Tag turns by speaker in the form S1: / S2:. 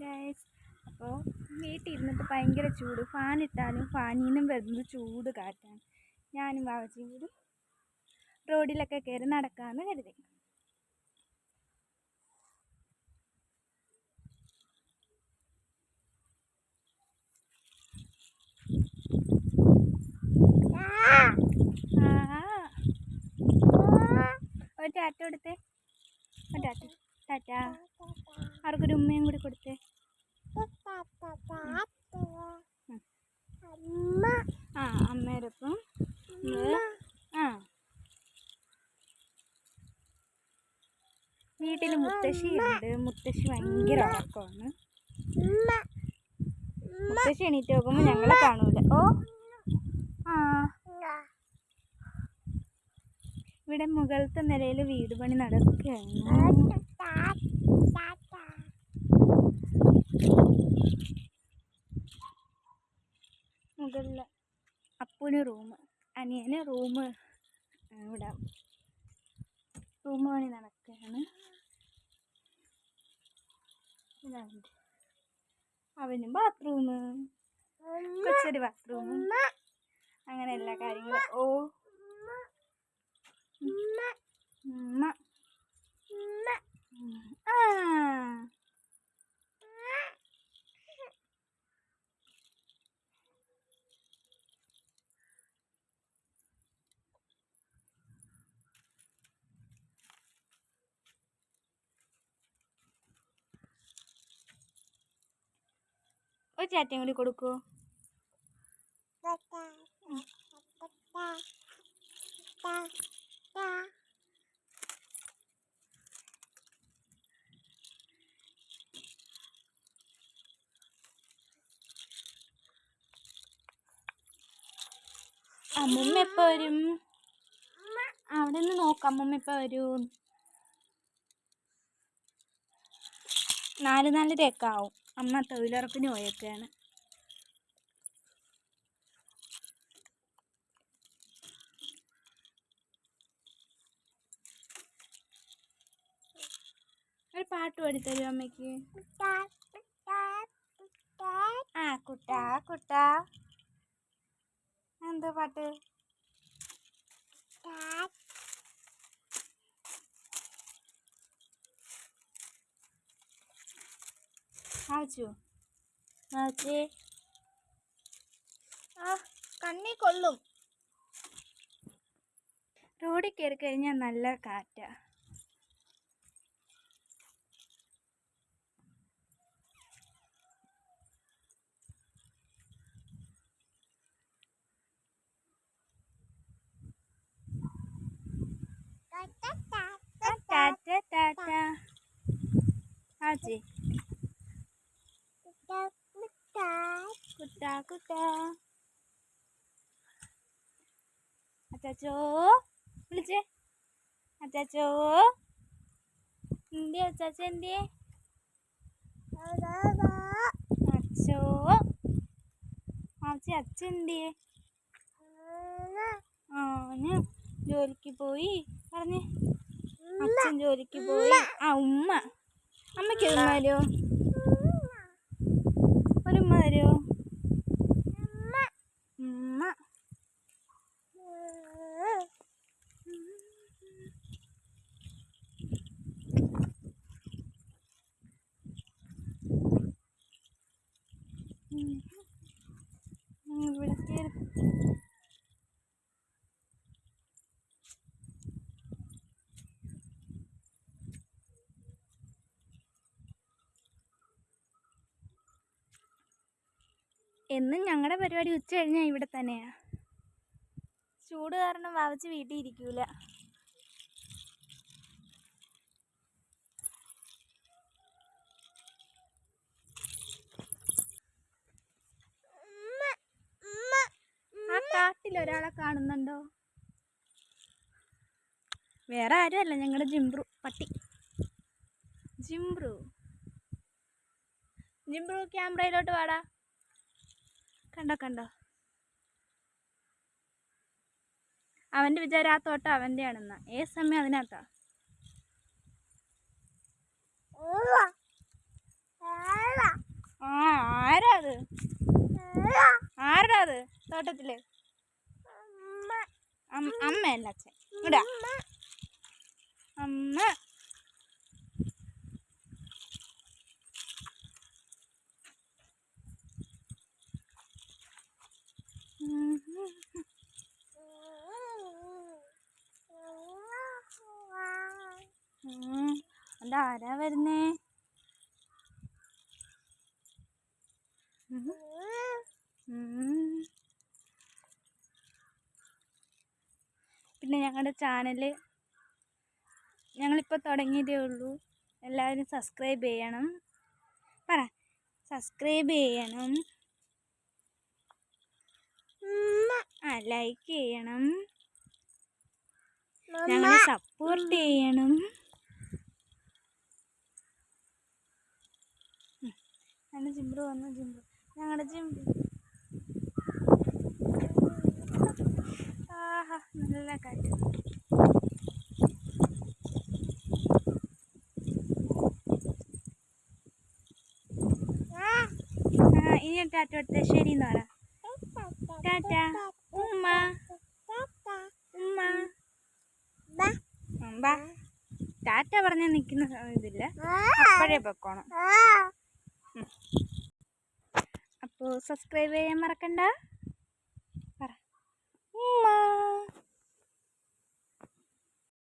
S1: Guys, അപ്പോൾ വീട്ടിലിരുന്നിട്ട് ഭയങ്കര ചൂട്. ഫാനിട്ടാലും ഫാനിൽ നിന്നും വരുന്നത് ചൂട് കാറ്റാണ്. ഞാനും വാവച്ചിയും കൂടി റോഡിലൊക്കെ കയറി നടക്കാമെന്ന് കരുതി. ഒരു ടാറ്റ കൊടുത്തേ, ഒരു ടാറ്റ ടാറ്റ. ആർക്കൊരു ഉമ്മയും കൂടി കൊടുത്തേ. ആ അമ്മേരൊപ്പം വീട്ടിൽ മുത്തശ്ശിയുണ്ട്. മുത്തശ്ശി ഭയങ്കര ഉറക്കമാണ്. മുത്തശ്ശി എണീറ്റ് നോക്കുമ്പോൾ ഞങ്ങളെ കാണൂല. ഓ ആ ഇവിടെ മുകളിലത്തെ നിലയിൽ വീട് പണി നടക്കുകയാണ്. മുകളിൽ അപ്പുവിന് റൂം, അനിയന് റൂം. ഇവിടെ റൂം പണി നടക്കുകയാണ്. അവനും ബാത്റൂം, കൊച്ചൊരു ബാത്റൂം, അങ്ങനെ എല്ലാ കാര്യങ്ങളും. ഓ ഒരു ചാറ്റയും കൂടി കൊടുക്കൂ. അമ്മൂമ്മ എപ്പോൾ വരും? അവിടെ നിന്ന് നോക്കാം. അമ്മൂമ്മ എപ്പോൾ വരും? 4:30 ആവും. അമ്മ തൊഴിലുറപ്പിന് പോയേക്കാണ്. ഒരു പാട്ട് പാടിത്തരും അമ്മയ്ക്ക്. ആ കുട്ടാ കുട്ടാ, എന്താ പാട്ട്? ആച്ചു ആച്ചേ, കണ്ണി കൊള്ളും. റോഡിൽ കയറി കഴിഞ്ഞാൽ നല്ല കാറ്റാ. ടാറ്റ ടാറ്റ ആച്ചേ, കുട്ടാ കുട്ടാ. അച്ചാച്ചോ വിളിച്ചേ, അച്ചാച്ചോ എന്തിയെ? അച്ചാച്ച എന്തിയെ? അച്ചോ ആച്ചി, അച്ഛൻ എന്തിയെ? ഞാൻ ജോലിക്ക് പോയി പറഞ്ഞേ. അച്ഛൻ ജോലിക്ക് പോയി. ആ ഉമ്മ, അമ്മയ്ക്ക് ഉമ്മ തരുമോ? ഒരു ഉമ്മ തരുമോ? ഉമ്മ ഇവിടെ കയറി. എന്നും ഞങ്ങളുടെ പരിപാടി ഉച്ച കഴിഞ്ഞാൽ ഇവിടെ തന്നെയാ. ചൂട് കാരണം വാവച്ച് വീട്ടിൽ ഇരിക്കൂല. ആ കാട്ടിൽ ഒരാളെ കാണുന്നുണ്ടോ? വേറെ ആരുമല്ല, ഞങ്ങളുടെ ജിംബ്രു പട്ടി. ജിംബ്രു ജിംബ്രു ക്യാമറയിലോട്ട് വാടാ. കണ്ടോ കണ്ടോ, അവൻ്റെ വിചാരം ആ തോട്ടം അവൻ്റെ ആണെന്നാ. ഏത് സമയം അതിനകത്താ. ആരാ അത്? ആരാ അത് തോട്ടത്തില്? അമ്മയല്ല അച്ഛൻ. ഇടാ അമ്മ. അതാരാ വരുന്നേ? പിന്നെ ഞങ്ങളുടെ ചാനല് ഞങ്ങളിപ്പോൾ തുടങ്ങിയതേ ഉള്ളൂ. എല്ലാവരും സബ്സ്ക്രൈബ് ചെയ്യണം. പറ, സബ്സ്ക്രൈബ് ചെയ്യണം, ലൈക്ക് ചെയ്യണം, ഞങ്ങളെ സപ്പോർട്ട് ചെയ്യണം. ഞങ്ങളുടെ ജിംബ്രു വന്നു. ഞങ്ങളുടെ ജിംബ്രു. ആഹാ, നല്ല കാറ്റ്. ഇനി ടാറ്റ കൊടുത്തേ. ശരി എന്ന് പറ. ടാറ്റ. ഉമ്മ ഉമ്മ. ബാ. ടാറ്റ പറഞ്ഞാൽ നിൽക്കുന്ന ഇതില്ല, അപ്പോഴേ പൊക്കോണം. അപ്പോൾ സബ്സ്ക്രൈബ് ചെയ്യാൻ മറക്കണ്ട. പറ ഉമ്മ.